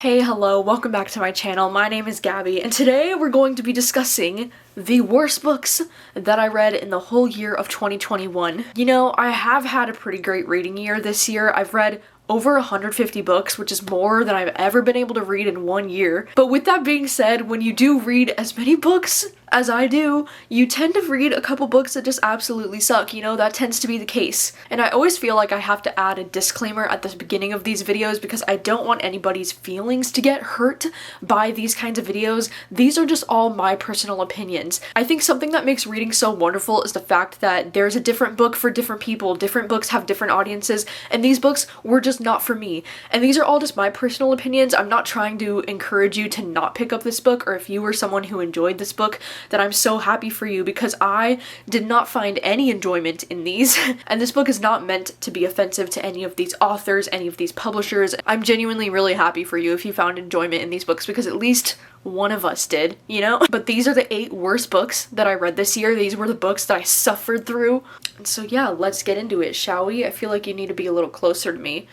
Hey, hello, welcome back to my channel. My name is Gabby, and today we're going to be discussing the worst books that I read in the whole year of 2021. You know, I have had a pretty great reading year this year. I've read over 150 books, which is more than I've ever been able to read in one year. But with that being said, when you do read as many books as I do, you tend to read a couple books that just absolutely suck, you know, that tends to be the case. And I always feel like I have to add a disclaimer at the beginning of these videos because I don't want anybody's feelings to get hurt by these kinds of videos. These are just all my personal opinions. I think something that makes reading so wonderful is the fact that there's a different book for different people. Different books have different audiences, and these books were just not for me. And these are all just my personal opinions. I'm not trying to encourage you to not pick up this book, or if you were someone who enjoyed this book, then I'm so happy for you because I did not find any enjoyment in these. And this book is not meant to be offensive to any of these authors, any of these publishers. I'm genuinely really happy for you if you found enjoyment in these books because at least one of us did, you know? But these are the 8 worst books that I read this year. These were the books that I suffered through. And so yeah, let's get into it, shall we? I feel like you need to be a little closer to me.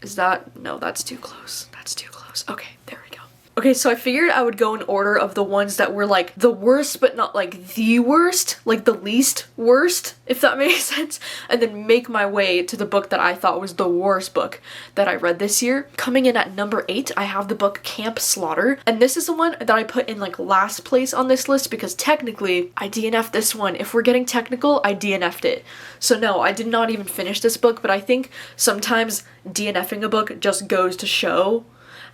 Is that? No, that's too close. That's too close. Okay, there we go. Okay, so I figured I would go in order of the ones that were like the worst, but not like the worst, like the least worst, if that makes sense, and then make my way to the book that I thought was the worst book that I read this year. Coming in at number 8, I have the book Camp Slaughter, and this is the one that I put in like last place on this list because technically I DNF'd this one. If we're getting technical, I DNF'd it. So no, I did not even finish this book, but I think sometimes DNFing a book just goes to show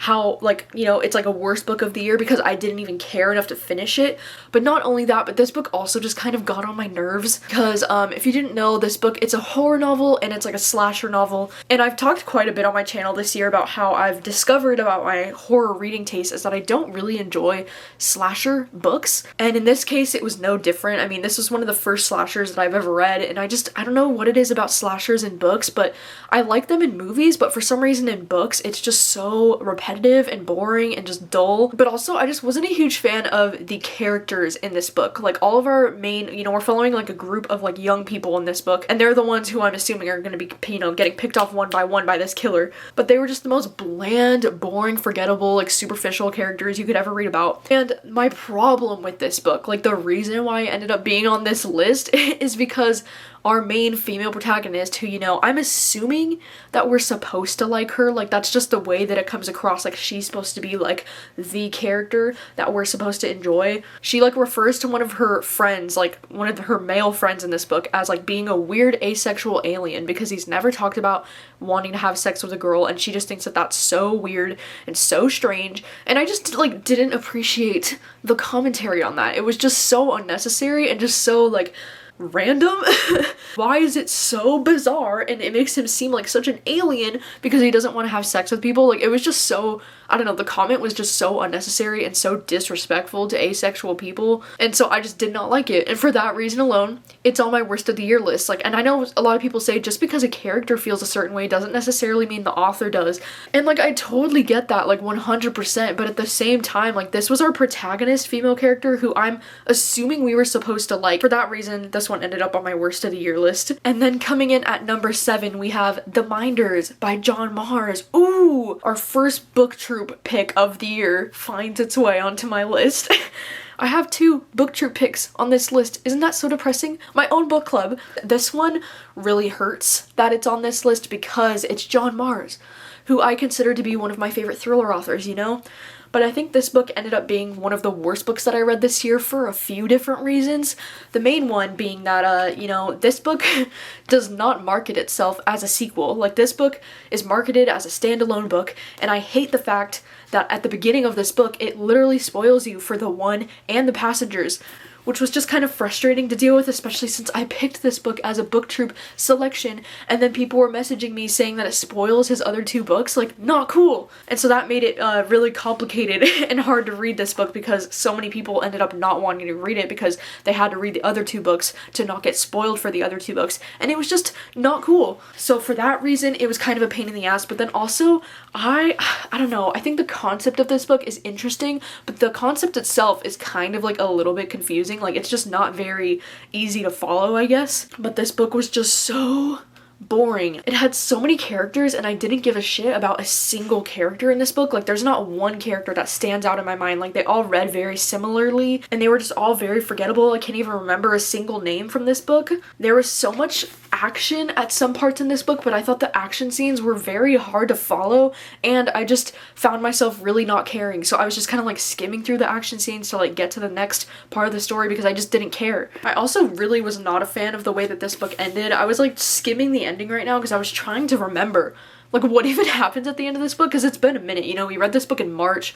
how, like, you know, it's like a worst book of the year because I didn't even care enough to finish it. But not only that, but this book also just kind of got on my nerves because if you didn't know, this book, it's a horror novel and it's like a slasher novel. And I've talked quite a bit on my channel this year about how I've discovered about my horror reading taste is that I don't really enjoy slasher books. And in this case, it was no different. I mean, this was one of the first slashers that I've ever read, and I don't know what it is about slashers in books, but I like them in movies, but for some reason in books, it's just so repetitive and boring and just dull. But also I just wasn't a huge fan of the characters in this book. Like all of our main, you know, we're following like a group of like young people in this book, and they're the ones who I'm assuming are going to be, you know, getting picked off one by this killer. But they were just the most bland, boring, forgettable, like superficial characters you could ever read about. And my problem with this book, like the reason why I ended up being on this list is because our main female protagonist, who, you know, I'm assuming that we're supposed to like her, like that's just the way that it comes across, like she's supposed to be like the character that we're supposed to enjoy. She like refers to one of her friends, like one of her male friends in this book, as like being a weird asexual alien because he's never talked about wanting to have sex with a girl, and she just thinks that that's so weird and so strange. And I just like didn't appreciate the commentary on that. It was just so unnecessary and just so like random. Why is it so bizarre and it makes him seem like such an alien because he doesn't want to have sex with people? Like it was just so, I don't know, the comment was just so unnecessary and so disrespectful to asexual people, and so I just did not like it. And for that reason alone, it's on my worst of the year list. Like, and I know a lot of people say just because a character feels a certain way doesn't necessarily mean the author does, and like I totally get that, like 100%, but at the same time, like this was our protagonist female character who I'm assuming we were supposed to like. For that reason, this one ended up on my worst of the year list. And then coming in at number 7, we have The Minders by John Mars. Ooh, our first book troop pick of the year finds its way onto my list. I have 2 book troop picks on this list. Isn't that so depressing? My own book club. This one really hurts that it's on this list because it's John Mars, who I consider to be one of my favorite thriller authors, you know? But I think this book ended up being one of the worst books that I read this year for a few different reasons. The main one being that, you know, this book does not market itself as a sequel. Like, this book is marketed as a standalone book, and I hate the fact that at the beginning of this book, it literally spoils you for the one and the passengers, which was just kind of frustrating to deal with, especially since I picked this book as a book troop selection, and then people were messaging me saying that it spoils his other 2 books. Like, not cool. And so that made it really complicated and hard to read this book because so many people ended up not wanting to read it because they had to read the other 2 books to not get spoiled for the other 2 books, and it was just not cool. So for that reason, it was kind of a pain in the ass. But then also, I don't know, I think the concept of this book is interesting, but the concept itself is kind of like a little bit confusing. Like, it's just not very easy to follow, I guess. But this book was just so boring. It had so many characters and I didn't give a shit about a single character in this book. Like there's not one character that stands out in my mind. Like they all read very similarly and they were just all very forgettable. I can't even remember a single name from this book. There was so much action at some parts in this book, but I thought the action scenes were very hard to follow and I just found myself really not caring. So I was just kind of like skimming through the action scenes to like get to the next part of the story because I just didn't care. I also really was not a fan of the way that this book ended. I was like skimming the ending right now because I was trying to remember like what even happens at the end of this book because it's been a minute, you know, we read this book in March.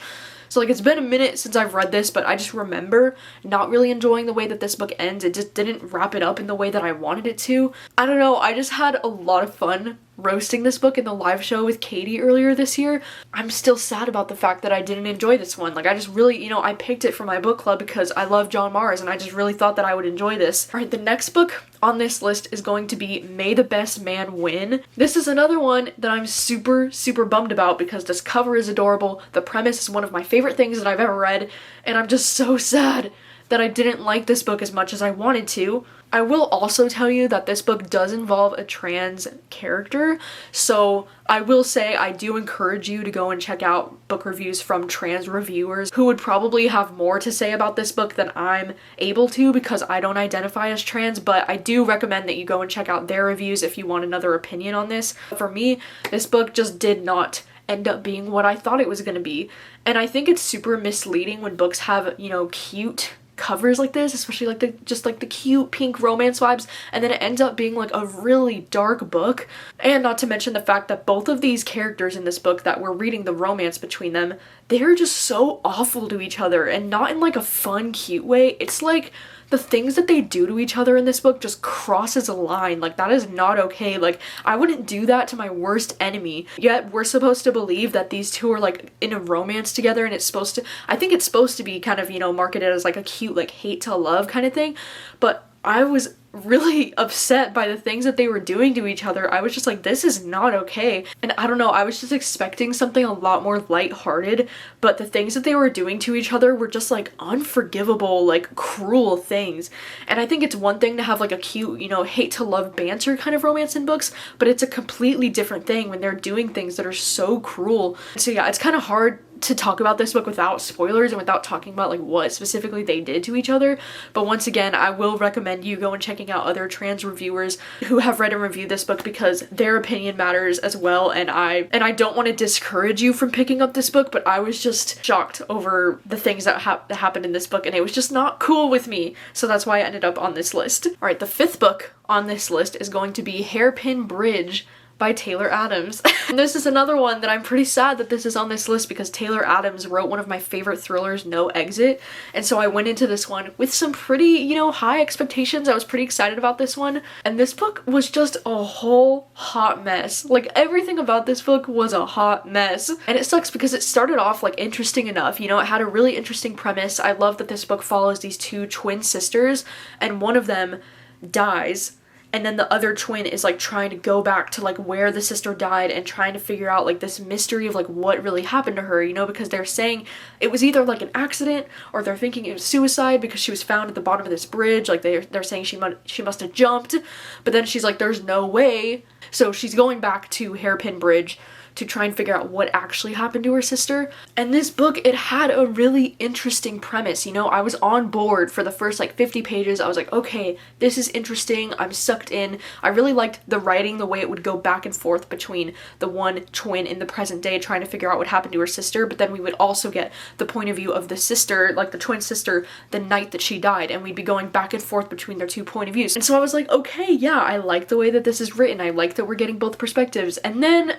So like it's been a minute since I've read this, but I just remember not really enjoying the way that this book ends. It just didn't wrap it up in the way that I wanted it to. I don't know, I just had a lot of fun roasting this book in the live show with Katie earlier this year. I'm still sad about the fact that I didn't enjoy this one. Like I just really, you know, I picked it for my book club because I love John Mars and I just really thought that I would enjoy this. Alright, the next book on this list is going to be May the Best Man Win. This is another one that I'm super bummed about because this cover is adorable. The premise is one of my favorite things that I've ever read and I'm just so sad that I didn't like this book as much as I wanted to. I will also tell you that this book does involve a trans character, so I will say I do encourage you to go and check out book reviews from trans reviewers who would probably have more to say about this book than I'm able to because I don't identify as trans, but I do recommend that you go and check out their reviews if you want another opinion on this. For me, this book just did not end up being what I thought it was going to be, and I think it's super misleading when books have, you know, cute covers like this, especially like the cute pink romance vibes, and then it ends up being like a really dark book. And not to mention the fact that both of these characters in this book that we're reading the romance between them, they're just so awful to each other and not in like a fun, cute way. It's like the things that they do to each other in this book just crosses a line. Like that is not okay. Like I wouldn't do that to my worst enemy. Yet we're supposed to believe that these two are like in a romance together and it's supposed to, I think it's supposed to be kind of, you know, marketed as like a cute like hate to love kind of thing. But I was really upset by the things that they were doing to each other. I was just like, this is not okay. And I don't know, I was just expecting something a lot more lighthearted, but the things that they were doing to each other were just like unforgivable, like cruel things. And I think it's one thing to have like a cute, you know, hate to love banter kind of romance in books, but it's a completely different thing when they're doing things that are so cruel. So yeah, it's kind of hard to talk about this book without spoilers and without talking about like what specifically they did to each other. But once again, I will recommend you go and checking out other trans reviewers who have read and reviewed this book because their opinion matters as well. And I don't want to discourage you from picking up this book, but I was just shocked over the things that happened in this book and it was just not cool with me. So that's why I ended up on this list. All right, the fifth book on this list is going to be Hairpin Bridge by Taylor Adams. And this is another one that I'm pretty sad that this is on this list because Taylor Adams wrote one of my favorite thrillers, No Exit. And so I went into this one with some pretty, you know, high expectations. I was pretty excited about this one. And this book was just a whole hot mess. Like everything about this book was a hot mess. And it sucks because it started off like interesting enough. You know, it had a really interesting premise. I love that this book follows these two twin sisters and one of them dies. And then the other twin is like trying to go back to like where the sister died and trying to figure out like this mystery of like what really happened to her, you know, because they're saying it was either like an accident or they're thinking it was suicide because she was found at the bottom of this bridge. Like they're saying she must have jumped, but then she's like, there's no way. So she's going back to Hairpin Bridge to try and figure out what actually happened to her sister. And this book, it had a really interesting premise, you know. I was on board for the first like 50 pages. I was like, okay, this is interesting. I'm sucked in. I really liked the writing, the way it would go back and forth between the one twin in the present day trying to figure out what happened to her sister, but then we would also get the point of view of the sister, like the twin sister, the night that she died, and we'd be going back and forth between their two point of views. And so I was like, okay, yeah, I like the way that this is written. I like that we're getting both perspectives. And then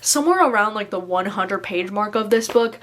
somewhere around like the 100 page mark of this book,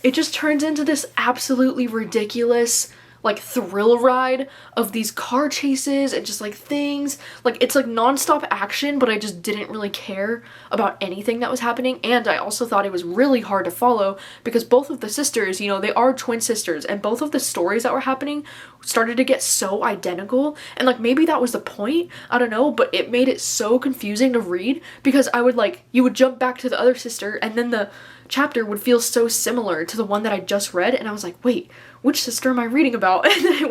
it just turns into this absolutely ridiculous like thrill ride of these car chases and just like things. Like it's like nonstop action, but I just didn't really care about anything that was happening. And I also thought it was really hard to follow because both of the sisters, you know, they are twin sisters, and both of the stories that were happening started to get so identical. And like maybe that was the point, I don't know, but it made it so confusing to read because I would like, you would jump back to the other sister and then the chapter would feel so similar to the one that I just read, and I was like, wait, which sister am I reading about? And then it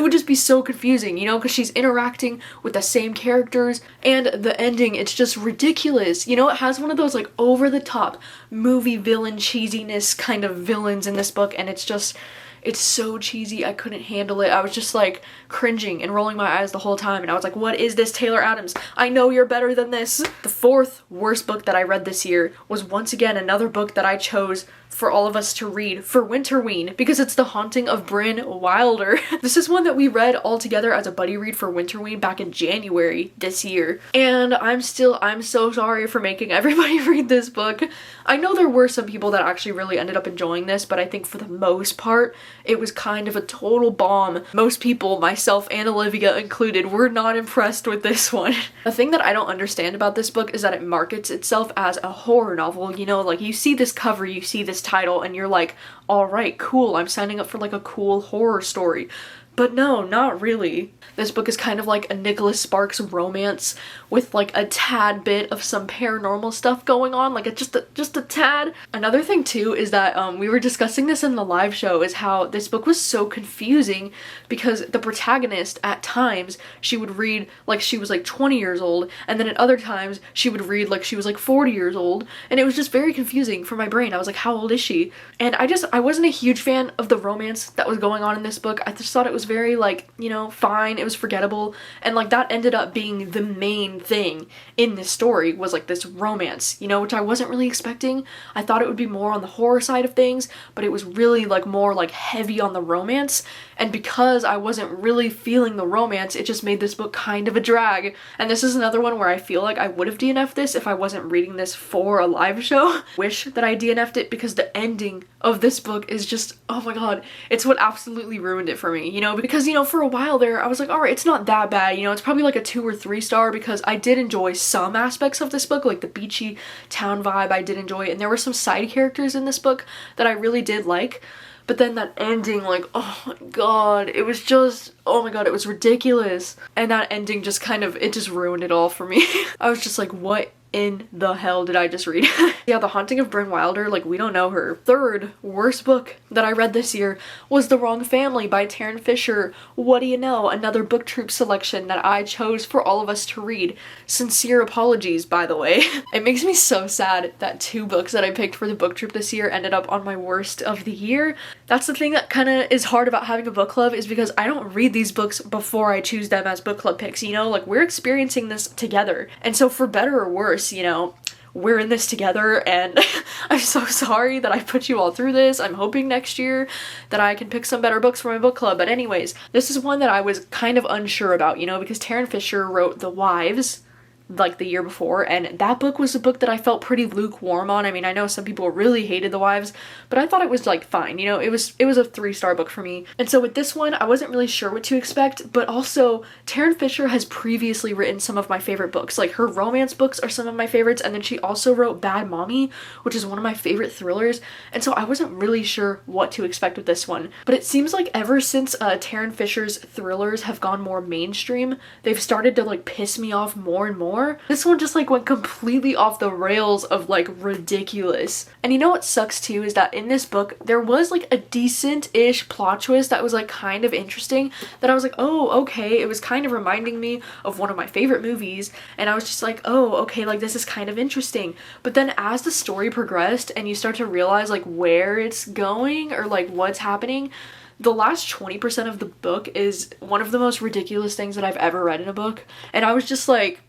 would just be so confusing, you know, because she's interacting with the same characters, and the ending, it's just ridiculous. You know, it has one of those like over the top movie villain cheesiness kind of villains in this book, and it's so cheesy, I couldn't handle it. I was just like cringing and rolling my eyes the whole time, and I was like, what is this, Taylor Adams? I know you're better than this. The fourth worst book that I read this year was once again another book that I chose for all of us to read for Winterween, because it's The Haunting of Brynn Wilder. This is one that we read all together as a buddy read for Winterween back in January this year. And I'm so sorry for making everybody read this book. I know there were some people that actually really ended up enjoying this, but I think for the most part, it was kind of a total bomb. Most people, myself and Olivia included, were not impressed with this one. The thing that I don't understand about this book is that it markets itself as a horror novel. You know, like you see this cover, you see this title, and you're like, all right, cool, I'm signing up for like a cool horror story. But no, not really. This book is kind of like a Nicholas Sparks romance with like a tad bit of some paranormal stuff going on, like just a tad. Another thing too is that we were discussing this in the live show, is how this book was so confusing because the protagonist at times, she would read like she was like 20 years old, and then at other times she would read like she was like 40 years old, and it was just very confusing for my brain. I was like, how old is she? And I wasn't a huge fan of the romance that was going on in this book. I just thought it was very like, you know, fine, it was forgettable, and like that ended up being the main thing in this story, was like this romance, you know, which I wasn't really expecting. I thought it would be more on the horror side of things, but it was really like more like heavy on the romance, and because I wasn't really feeling the romance, it just made this book kind of a drag. And this is another one where I feel like I would have DNF'd this if I wasn't reading this for a live show. Wish that I DNF'd it, because the ending of this book is just, oh my god, it's what absolutely ruined it for me, you know, because, you know, for a while there I was like, all right, it's not that bad, you know, it's probably like a 2 or 3 star, because I did enjoy some aspects of this book, like the beachy town vibe, I did enjoy it, and there were some side characters in this book that I really did like. But then that ending, like, oh my god, it was just, oh my god, it was ridiculous. And that ending just kind of, it just ruined it all for me. I was just like, what in the hell did I just read? Yeah, The Haunting of Brynn Wilder, like, we don't know her. Third worst book that I read this year was The Wrong Family by Taryn Fisher. What do you know? Another BookTube selection that I chose for all of us to read. Sincere apologies, by the way. It makes me so sad that 2 books that I picked for the BookTube this year ended up on my worst of the year. That's the thing that kind of is hard about having a book club, is because I don't read these books before I choose them as book club picks, you know? Like, we're experiencing this together. And so for better or worse, you know, we're in this together, and I'm so sorry that I put you all through this. I'm hoping next year that I can pick some better books for my book club. But anyways, this is one that I was kind of unsure about, you know, because Taryn Fisher wrote The Wives like the year before, and that book was a book that I felt pretty lukewarm on. I mean, I know some people really hated The Wives, but I thought it was like fine, you know, it was a 3-star book for me. And so with this one, I wasn't really sure what to expect, but also Taryn Fisher has previously written some of my favorite books. Like, her romance books are some of my favorites, and then she also wrote Bad Mommy, which is one of my favorite thrillers, and so I wasn't really sure what to expect with this one. But it seems like ever since Taryn Fisher's thrillers have gone more mainstream, they've started to like piss me off more and more. This one just like went completely off the rails of like ridiculous. And you know what sucks too is that in this book there was like a decent-ish plot twist that was like kind of interesting, that I was like, oh, okay, it was kind of reminding me of one of my favorite movies, and I was just like, oh, okay, like this is kind of interesting. But then as the story progressed and you start to realize like where it's going or like what's happening, the last 20% of the book is one of the most ridiculous things that I've ever read in a book. And I was just like,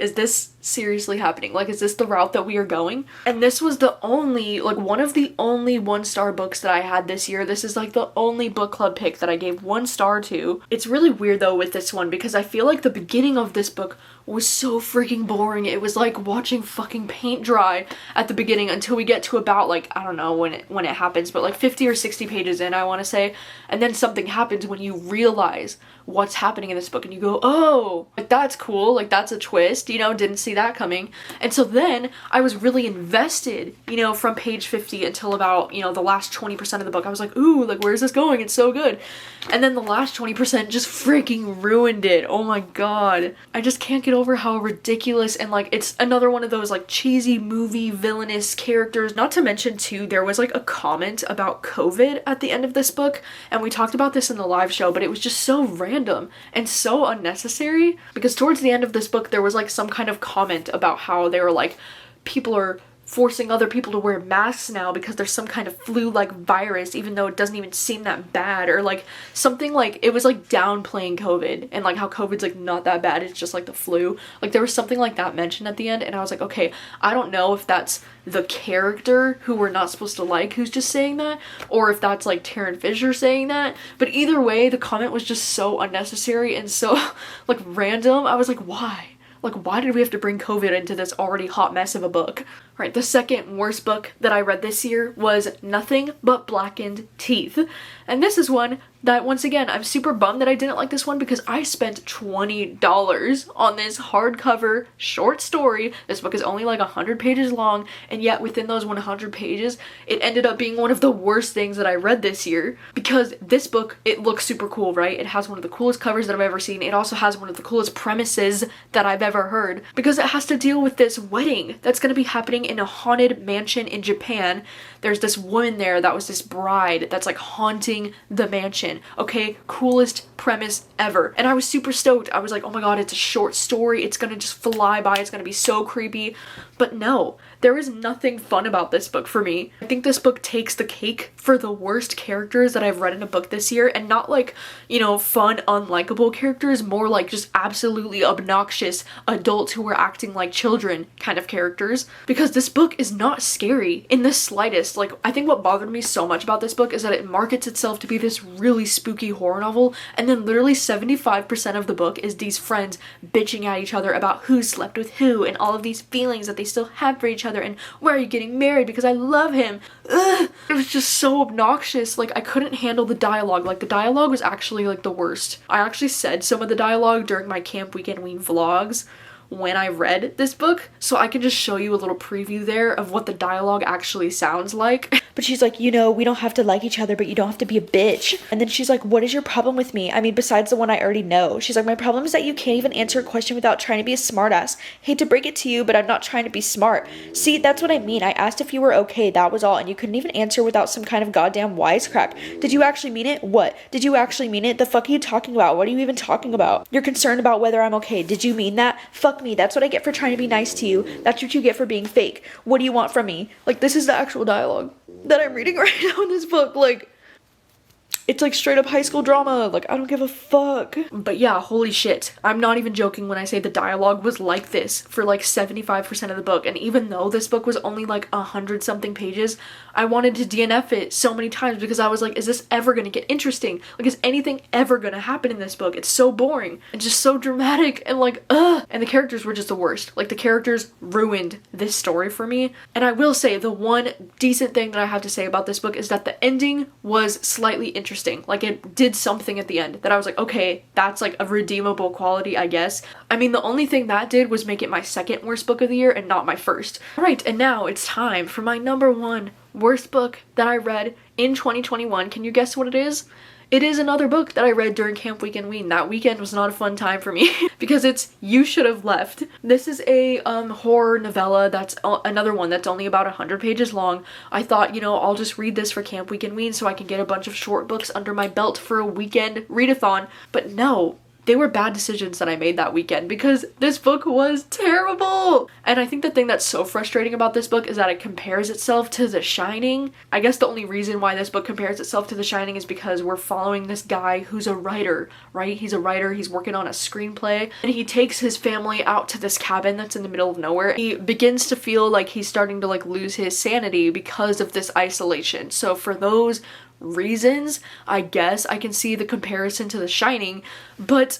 is this seriously happening? Like, is this the route that we are going? And this was the only, like, one of the only 1-star books that I had this year. This is like the only book club pick that I gave 1 star to. It's really weird though with this one, because I feel like the beginning of this book was so freaking boring. It was like watching fucking paint dry at the beginning until we get to about like, I don't know when it happens, but like 50 or 60 pages in, I want to say. And then something happens when you realize what's happening in this book, and you go, oh, like that's cool, like that's a twist, you know, didn't see that coming. And so then I was really invested, you know, from page 50 until about, you know, the last 20% of the book. I was like, ooh, like where's this going? It's so good. And then the last 20% just freaking ruined it. Oh my god. I just can't get over how ridiculous and like it's another one of those like cheesy movie villainous characters. Not to mention too, there was like a comment about COVID at the end of this book, and we talked about this in the live show, but it was just so random and so unnecessary because towards the end of this book there was like some kind of comment about how they were like, people are forcing other people to wear masks now because there's some kind of flu-like virus, even though it doesn't even seem that bad, or like something like, it was like downplaying COVID and like how COVID's like not that bad, it's just like the flu. Like there was something like that mentioned at the end, and I was like, okay, I don't know if that's the character who we're not supposed to like who's just saying that, or if that's like Taryn Fisher saying that, but either way the comment was just so unnecessary and so like random. I was like, why? Like, why did we have to bring COVID into this already hot mess of a book? Right, the second worst book that I read this year was Nothing But Blackened Teeth. And this is one that, once again, I'm super bummed that I didn't like this one because I spent $20 on this hardcover short story. This book is only like 100 pages long, and yet within those 100 pages, it ended up being one of the worst things that I read this year. Because this book, it looks super cool, right? It has one of the coolest covers that I've ever seen. It also has one of the coolest premises that I've ever heard, because it has to deal with this wedding that's going to be happening in a haunted mansion in Japan. There's this woman there that was this bride that's like haunting the mansion. Okay, coolest premise ever. And I was super stoked. I was like, oh my god, it's a short story. It's gonna just fly by. It's gonna be so creepy. But no, there is nothing fun about this book for me. I think this book takes the cake for the worst characters that I've read in a book this year, and not like, you know, fun, unlikable characters, more like just absolutely obnoxious adults who were acting like children kind of characters. Because this book is not scary in the slightest. Like, I think what bothered me so much about this book is that it markets itself to be this really spooky horror novel, and then literally 75% of the book is these friends bitching at each other about who slept with who and all of these feelings that they still have for each other, and where are you getting married because I love him. Ugh. It was just so obnoxious. Like, I couldn't handle the dialogue. Like, the dialogue was actually like the worst. I actually said some of the dialogue during my Camp Weekend Ween vlogs when I read this book, so I can just show you a little preview there of what the dialogue actually sounds like. But she's like, you know, we don't have to like each other, but you don't have to be a bitch. And then she's like, what is your problem with me? I mean, besides the one I already know. She's like, my problem is that you can't even answer a question without trying to be a smartass. Hate to break it to you, but I'm not trying to be smart. See, that's what I mean. I asked if you were okay, that was all, and you couldn't even answer without some kind of goddamn wisecrack. Did you actually mean it? What? Did you actually mean it? The fuck are you talking about? What are you even talking about? You're concerned about whether I'm okay. Did you mean that? Fuck me. That's what I get for trying to be nice to you. That's what you get for being fake. What do you want from me? Like, this is the actual dialogue that I'm reading right now in this book. Like, it's like straight up high school drama. Like, I don't give a fuck. But yeah, holy shit. I'm not even joking when I say the dialogue was like this for like 75% of the book. And even though this book was only like 100 something pages, I wanted to DNF it so many times because I was like, is this ever gonna get interesting? Like, is anything ever gonna happen in this book? It's so boring and just so dramatic and like, ugh. And the characters were just the worst. Like, the characters ruined this story for me. And I will say the one decent thing that I have to say about this book is that the ending was slightly interesting. Like, it did something at the end that I was like, okay, that's like a redeemable quality, I guess. I mean, the only thing that did was make it my second worst book of the year and not my first. Alright, and now it's time for my number one worst book that I read in 2021. Can you guess what it is? It is another book that I read during Camp Weekend Ween. That weekend was not a fun time for me because it's You Should Have Left. This is a horror novella that's another one that's only about 100 pages long. I thought, you know, I'll just read this for Camp Weekend Ween so I can get a bunch of short books under my belt for a weekend readathon. But no. They were bad decisions that I made that weekend because this book was terrible. And I think the thing that's so frustrating about this book is that it compares itself to The Shining. I guess the only reason why this book compares itself to The Shining is because we're following this guy who's a writer, right? He's a writer, he's working on a screenplay, and he takes his family out to this cabin that's in the middle of nowhere. He begins to feel like he's starting to like lose his sanity because of this isolation. So for those reasons, I guess I can see the comparison to The Shining, but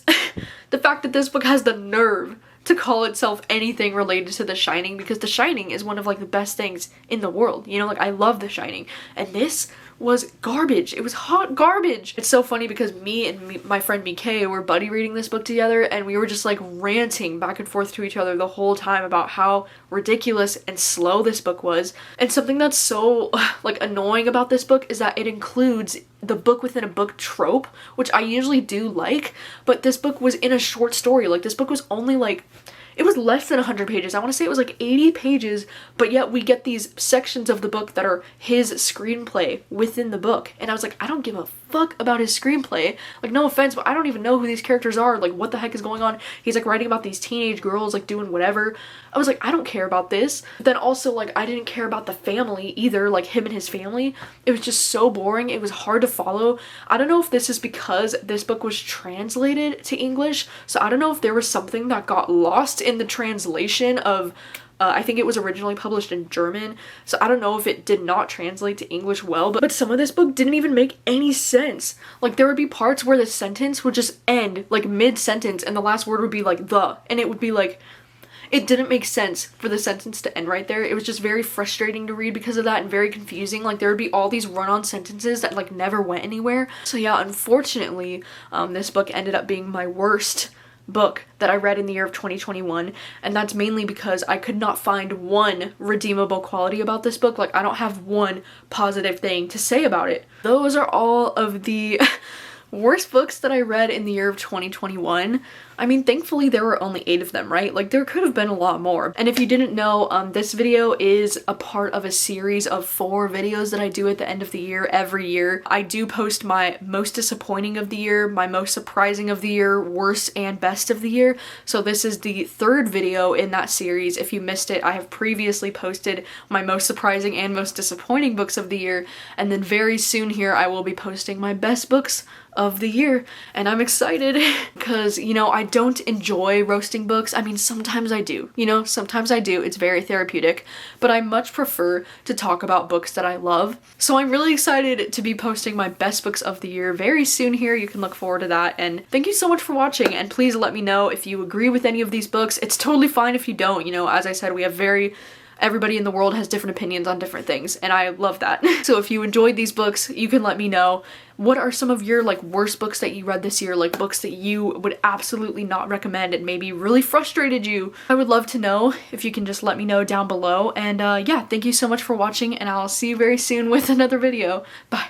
the fact that this book has the nerve to call itself anything related to The Shining, because The Shining is one of like the best things in the world, you know, like I love The Shining, and this was garbage. It was hot garbage. It's so funny because my friend Mikay were buddy reading this book together, and we were just like ranting back and forth to each other the whole time about how ridiculous and slow this book was. And something that's so like annoying about this book is that it includes the book within a book trope, which I usually do like, but this book was in a short story. Like, this book was only like it was less than 100 pages. I want to say it was like 80 pages, but yet we get these sections of the book that are his screenplay within the book. And I was like, I don't give a fuck about his screenplay. Like, no offense, but I don't even know who these characters are. Like, what the heck is going on? He's like writing about these teenage girls like doing whatever. I was like, I don't care about this. But then also, like, I didn't care about the family either, like him and his family. It was just so boring. It was hard to follow. I don't know if this is because this book was translated to English, so I don't know if there was something that got lost in the translation of I think it was originally published in German, so I don't know if it did not translate to English well, but some of this book didn't even make any sense. Like, there would be parts where the sentence would just end, like, mid-sentence, and the last word would be, like, the, and it would be, like, it didn't make sense for the sentence to end right there. It was just very frustrating to read because of that, and very confusing. Like, there would be all these run-on sentences that, like, never went anywhere. So yeah, unfortunately, this book ended up being my worst book that I read in the year of 2021, and that's mainly because I could not find one redeemable quality about this book. Like, I don't have one positive thing to say about it. Those are all of the worst books that I read in the year of 2021. I mean, thankfully there were only 8 of them, right? Like, there could have been a lot more. And if you didn't know, this video is a part of a series of 4 videos that I do at the end of the year every year. I do post my most disappointing of the year, my most surprising of the year, worst and best of the year. So this is the 3rd video in that series. If you missed it, I have previously posted my most surprising and most disappointing books of the year. And then very soon here, I will be posting my best books of the year, and I'm excited because, you know, I don't enjoy roasting books. I mean, sometimes I do, you know, sometimes I do. It's very therapeutic, but I much prefer to talk about books that I love. So I'm really excited to be posting my best books of the year very soon here. You can look forward to that, and thank you so much for watching, and please let me know if you agree with any of these books. It's totally fine if you don't. You know, as I said, everybody in the world has different opinions on different things, and I love that. So if you enjoyed these books, you can let me know. What are some of your, like, worst books that you read this year? Like, books that you would absolutely not recommend and maybe really frustrated you? I would love to know if you can just let me know down below. And yeah, thank you so much for watching, and I'll see you very soon with another video. Bye.